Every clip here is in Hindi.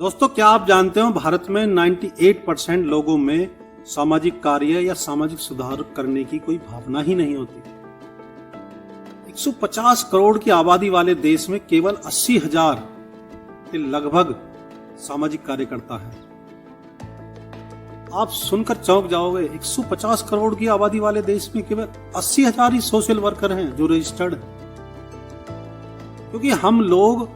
दोस्तों, क्या आप जानते हो भारत में 98% लोगों में सामाजिक कार्य या सामाजिक सुधार करने की कोई भावना ही नहीं होती। 150 करोड़ की आबादी वाले देश में केवल 80,000 के लगभग सामाजिक कार्यकर्ता है। आप सुनकर चौंक जाओगे, 150 करोड़ की आबादी वाले देश में केवल 80,000 ही सोशल वर्कर हैं जो रजिस्टर्ड हैं। क्योंकि हम लोग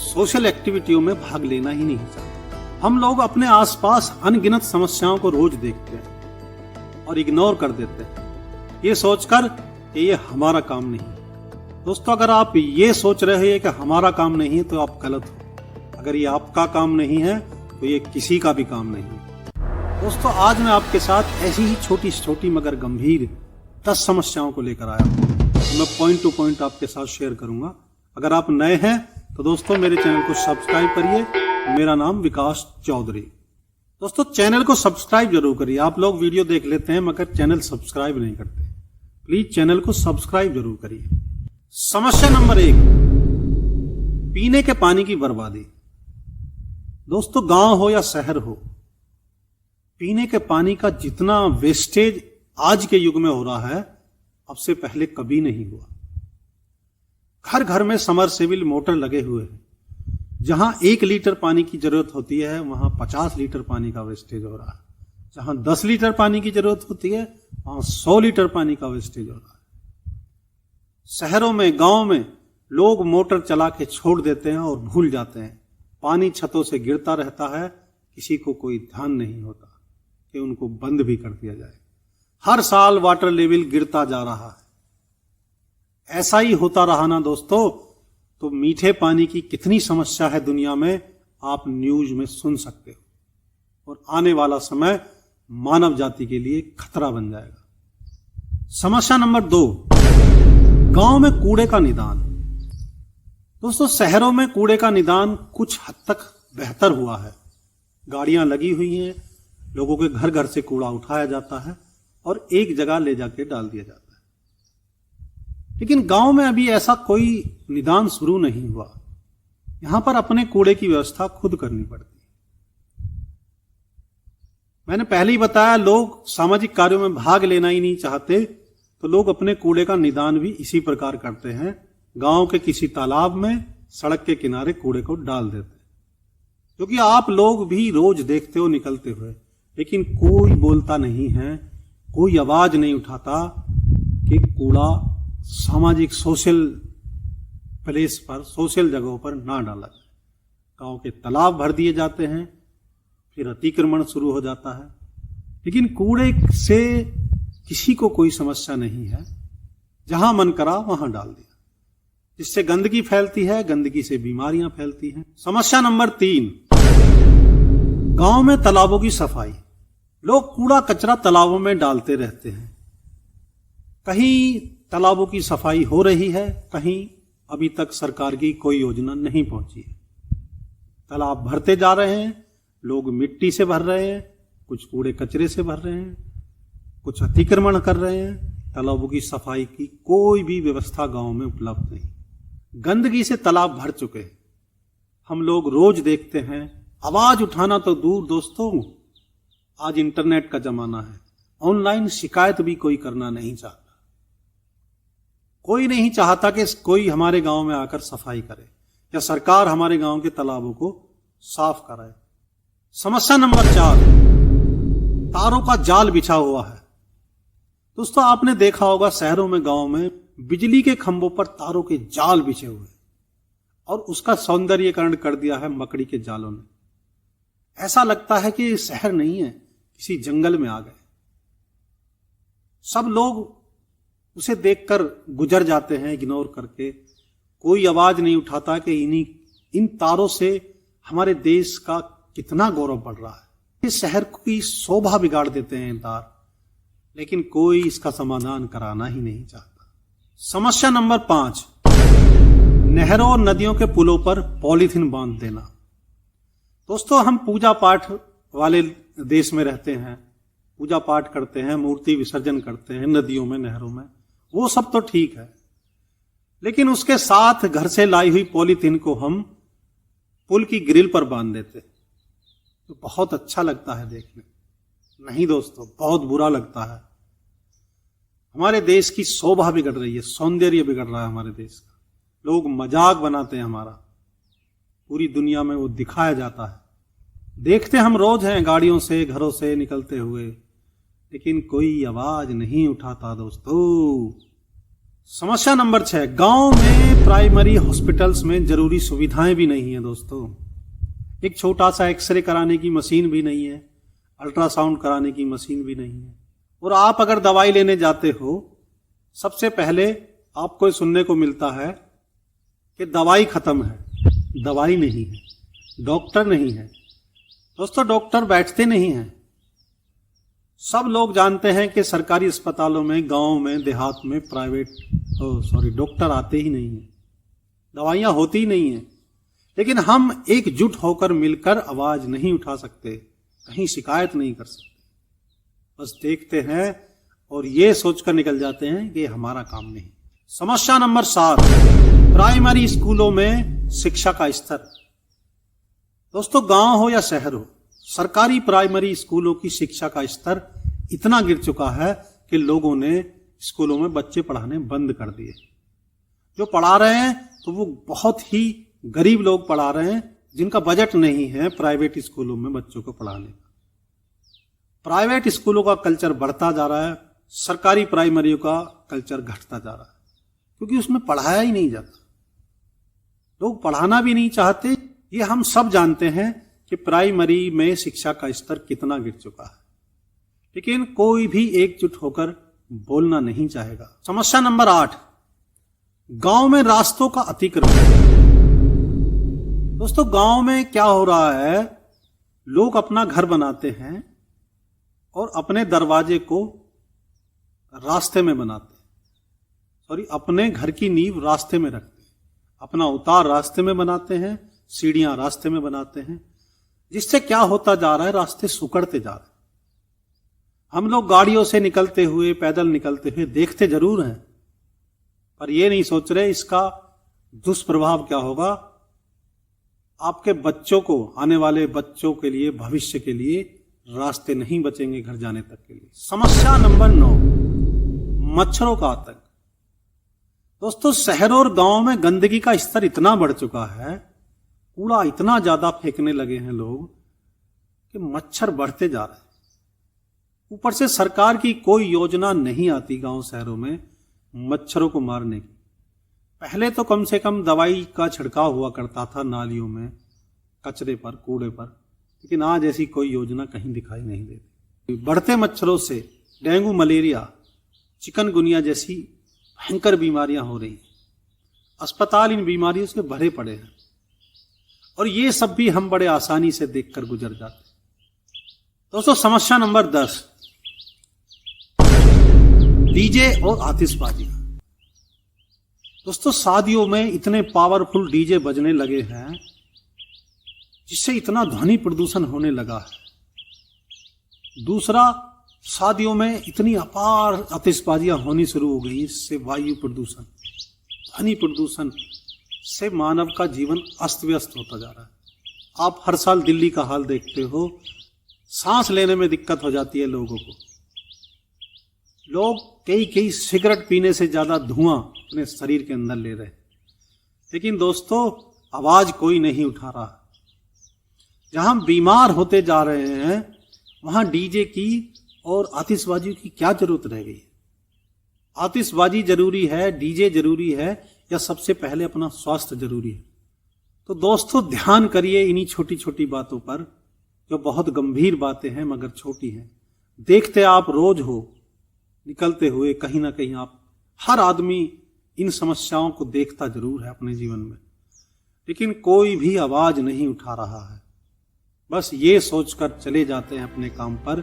सोशल एक्टिविटियों में भाग लेना ही नहीं चाहते। हम लोग अपने आसपास अनगिनत समस्याओं को रोज देखते हैं और इग्नोर कर देते हैं, ये सोचकर कि ये हमारा काम नहीं। दोस्तों, अगर आप ये सोच रहे हैं कि हमारा काम नहीं है तो आप गलत हो। अगर ये आपका काम नहीं है तो ये किसी का भी काम नहीं है। दोस्तों, आज मैं आपके साथ ऐसी ही छोटी छोटी मगर गंभीर 10 समस्याओं को लेकर आया हूं। मैं पॉइंट टू पॉइंट आपके साथ शेयर करूंगा। अगर आप नए हैं तो दोस्तों मेरे चैनल को सब्सक्राइब करिए। मेरा नाम विकास चौधरी। दोस्तों, चैनल को सब्सक्राइब जरूर करिए। आप लोग वीडियो देख लेते हैं मगर चैनल सब्सक्राइब नहीं करते। प्लीज चैनल को सब्सक्राइब जरूर करिए। समस्या नंबर 1, पीने के पानी की बर्बादी। दोस्तों, गांव हो या शहर हो, पीने के पानी का जितना वेस्टेज आज के युग में हो रहा है, अब से पहले कभी नहीं हुआ। घर घर में समरसेबल मोटर लगे हुए हैं। जहां 1 लीटर पानी की जरूरत होती है वहां 50 लीटर पानी का वेस्टेज हो रहा है। जहां 10 लीटर पानी की जरूरत होती है वहां 100 लीटर पानी का वेस्टेज हो रहा है। शहरों में, गांव में लोग मोटर चला के छोड़ देते हैं और भूल जाते हैं। पानी छतों से गिरता रहता है, किसी को कोई ध्यान नहीं होता कि उनको बंद भी कर दिया जाए। हर साल वाटर लेवल गिरता जा रहा है। ऐसा ही होता रहा ना दोस्तों, तो मीठे पानी की कितनी समस्या है दुनिया में, आप न्यूज में सुन सकते हो। और आने वाला समय मानव जाति के लिए खतरा बन जाएगा। समस्या नंबर 2, गांव में कूड़े का निदान। दोस्तों, शहरों में कूड़े का निदान कुछ हद तक बेहतर हुआ है। गाड़ियां लगी हुई हैं, लोगों के घर घर से कूड़ा उठाया जाता है और एक जगह ले जाके डाल दिया जाता है। लेकिन गांव में अभी ऐसा कोई निदान शुरू नहीं हुआ। यहां पर अपने कूड़े की व्यवस्था खुद करनी पड़ती है। मैंने पहले ही बताया, लोग सामाजिक कार्यों में भाग लेना ही नहीं चाहते, तो लोग अपने कूड़े का निदान भी इसी प्रकार करते हैं। गांव के किसी तालाब में, सड़क के किनारे कूड़े को डाल देते हैं। क्योंकि आप लोग भी रोज देखते हो निकलते हुए, लेकिन कोई बोलता नहीं है, कोई आवाज नहीं उठाता कि कूड़ा सामाजिक सोशल प्लेस पर, सोशल जगहों पर ना डाला जाए। गांव के तालाब भर दिए जाते हैं, फिर अतिक्रमण शुरू हो जाता है। लेकिन कूड़े से किसी को कोई समस्या नहीं है। जहां मन करा वहां डाल दिया, जिससे गंदगी फैलती है, गंदगी से बीमारियां फैलती हैं। समस्या नंबर 3, गांव में तालाबों की सफाई। लोग कूड़ा कचरा तालाबों में डालते रहते हैं। कहीं तालाबों की सफाई हो रही है, कहीं अभी तक सरकार की कोई योजना नहीं पहुंची है। तालाब भरते जा रहे हैं, लोग मिट्टी से भर रहे हैं, कुछ कूड़े कचरे से भर रहे हैं, कुछ अतिक्रमण कर रहे हैं। तालाबों की सफाई की कोई भी व्यवस्था गांव में उपलब्ध नहीं। गंदगी से तालाब भर चुके हैं। हम लोग रोज देखते हैं। आवाज उठाना तो दूर दोस्तों, आज इंटरनेट का जमाना है। ऑनलाइन शिकायत भी कोई करना नहीं चाहता। कोई नहीं चाहता कि कोई हमारे गांव में आकर सफाई करे या सरकार हमारे गांव के तालाबों को साफ कराए। समस्या नंबर 4, तारों का जाल बिछा हुआ है। दोस्तों, आपने देखा होगा शहरों में, गांव में बिजली के खंभों पर तारों के जाल बिछे हुए और उसका सौंदर्यीकरण कर दिया है मकड़ी के जालों ने। ऐसा लगता है कि ये शहर नहीं है, किसी जंगल में आ गए। सब लोग उसे देखकर गुजर जाते हैं इग्नोर करके। कोई आवाज नहीं उठाता कि इन तारों से हमारे देश का कितना गौरव बढ़ रहा है। इस शहर की शोभा बिगाड़ देते हैं तार, लेकिन कोई इसका समाधान कराना ही नहीं चाहता। समस्या नंबर 5, नहरों और नदियों के पुलों पर पॉलीथीन बांध देना। दोस्तों, हम पूजा पाठ वाले देश में रहते हैं, पूजा पाठ करते हैं, मूर्ति विसर्जन करते हैं नदियों में, नहरों में, वो सब तो ठीक है। लेकिन उसके साथ घर से लाई हुई पॉलीथीन को हम पुल की ग्रिल पर बांध देते, तो बहुत अच्छा लगता है देखने। नहीं दोस्तों, बहुत बुरा लगता है। हमारे देश की शोभा बिगड़ रही है, सौंदर्य बिगड़ रहा है हमारे देश का। लोग मजाक बनाते हैं हमारा, पूरी दुनिया में वो दिखाया जाता है। देखते हम रोज हैं गाड़ियों से, घरों से निकलते हुए, लेकिन कोई आवाज नहीं उठाता दोस्तों। समस्या नंबर 6, गांव में प्राइमरी हॉस्पिटल्स में जरूरी सुविधाएं भी नहीं है दोस्तों। एक छोटा सा एक्सरे कराने की मशीन भी नहीं है, अल्ट्रासाउंड कराने की मशीन भी नहीं है। और आप अगर दवाई लेने जाते हो, सबसे पहले आपको सुनने को मिलता है कि दवाई खत्म है। दवाई नहीं है, डॉक्टर नहीं है। दोस्तों, डॉक्टर बैठते नहीं हैं। सब लोग जानते हैं कि सरकारी अस्पतालों में, गांव में, देहात में डॉक्टर आते ही नहीं हैं, दवाइयां होती ही नहीं हैं। लेकिन हम एकजुट होकर मिलकर आवाज नहीं उठा सकते, कहीं शिकायत नहीं कर सकते। बस देखते हैं और ये सोचकर निकल जाते हैं कि हमारा काम नहीं। समस्या नंबर 7, प्राइमरी स्कूलों में शिक्षा का स्तर। दोस्तों, गांव हो या शहर हो, सरकारी प्राइमरी स्कूलों की शिक्षा का स्तर इतना गिर चुका है कि लोगों ने स्कूलों में बच्चे पढ़ाने बंद कर दिए। जो पढ़ा रहे हैं तो वो बहुत ही गरीब लोग पढ़ा रहे हैं, जिनका बजट नहीं है प्राइवेट स्कूलों में बच्चों को पढ़ाने का। प्राइवेट स्कूलों का कल्चर बढ़ता जा रहा है, सरकारी प्राइमरी का कल्चर घटता जा रहा है, क्योंकि उसमें पढ़ाया ही नहीं जाता। लोग पढ़ाना भी नहीं चाहते। ये हम सब जानते हैं कि प्राइमरी में शिक्षा का स्तर कितना गिर चुका है, लेकिन कोई भी एकजुट होकर बोलना नहीं चाहेगा। समस्या नंबर 8, गांव में रास्तों का अतिक्रमण। दोस्तों, गांव में क्या हो रहा है, लोग अपना घर बनाते हैं और अपने दरवाजे को रास्ते में बनाते हैं, अपने घर की नींव रास्ते में रखते हैं, अपना उतार रास्ते में बनाते हैं, सीढ़ियां रास्ते में बनाते हैं, जिससे क्या होता जा रहा है, रास्ते सुकड़ते जा रहे हैं। हम लोग गाड़ियों से निकलते हुए, पैदल निकलते हुए देखते जरूर हैं, पर ये नहीं सोच रहे इसका दुष्प्रभाव क्या होगा आपके बच्चों को, आने वाले बच्चों के लिए, भविष्य के लिए रास्ते नहीं बचेंगे घर जाने तक के लिए। समस्या नंबर 9, मच्छरों का आतंक। दोस्तों, शहरों और गांवों में गंदगी का स्तर इतना बढ़ चुका है, कूड़ा इतना ज्यादा फेंकने लगे हैं लोग कि मच्छर बढ़ते जा रहे हैं। ऊपर से सरकार की कोई योजना नहीं आती गांव शहरों में मच्छरों को मारने की। पहले तो कम से कम दवाई का छिड़काव हुआ करता था नालियों में, कचरे पर, कूड़े पर, लेकिन आज ऐसी कोई योजना कहीं दिखाई नहीं देती। बढ़ते मच्छरों से डेंगू, मलेरिया, चिकनगुनिया जैसी भयंकर बीमारियां हो रही हैं। अस्पताल इन बीमारियों से भरे पड़े हैं, और ये सब भी हम बड़े आसानी से देखकर गुजर जाते हैं। दोस्तों, समस्या नंबर 10, डीजे और आतिशबाजी। दोस्तों, शादियों में इतने पावरफुल डीजे बजने लगे हैं, जिससे इतना ध्वनि प्रदूषण होने लगा है। दूसरा, शादियों में इतनी अपार आतिशबाजियां होनी शुरू हो गई, इससे वायु प्रदूषण, ध्वनि प्रदूषण से मानव का जीवन अस्त व्यस्त होता जा रहा है। आप हर साल दिल्ली का हाल देखते हो, सांस लेने में दिक्कत हो जाती है लोगों को। लोग कई सिगरेट पीने से ज्यादा धुआं अपने शरीर के अंदर ले रहे हैं, लेकिन दोस्तों आवाज कोई नहीं उठा रहा। जहां बीमार होते जा रहे हैं, वहां डीजे की और आतिशबाजी की क्या जरूरत रह गई है? आतिशबाजी जरूरी है, डीजे जरूरी है, या सबसे पहले अपना स्वास्थ्य जरूरी है? तो दोस्तों, ध्यान करिए इन्हीं छोटी छोटी बातों पर, जो बहुत गंभीर बातें हैं मगर छोटी हैं। देखते आप रोज हो, निकलते हुए कहीं ना कहीं आप, हर आदमी इन समस्याओं को देखता जरूर है अपने जीवन में, लेकिन कोई भी आवाज नहीं उठा रहा है। बस ये सोचकर चले जाते हैं अपने काम पर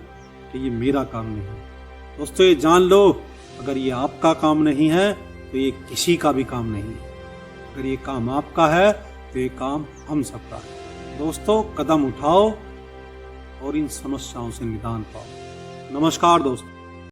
कि ये मेरा काम नहीं है। दोस्तों, ये जान लो, अगर ये आपका काम नहीं है तो ये किसी का भी काम नहीं है। अगर ये काम आपका है तो ये काम हम सबका है। दोस्तों, कदम उठाओ और इन समस्याओं से निदान पाओ। नमस्कार दोस्तों।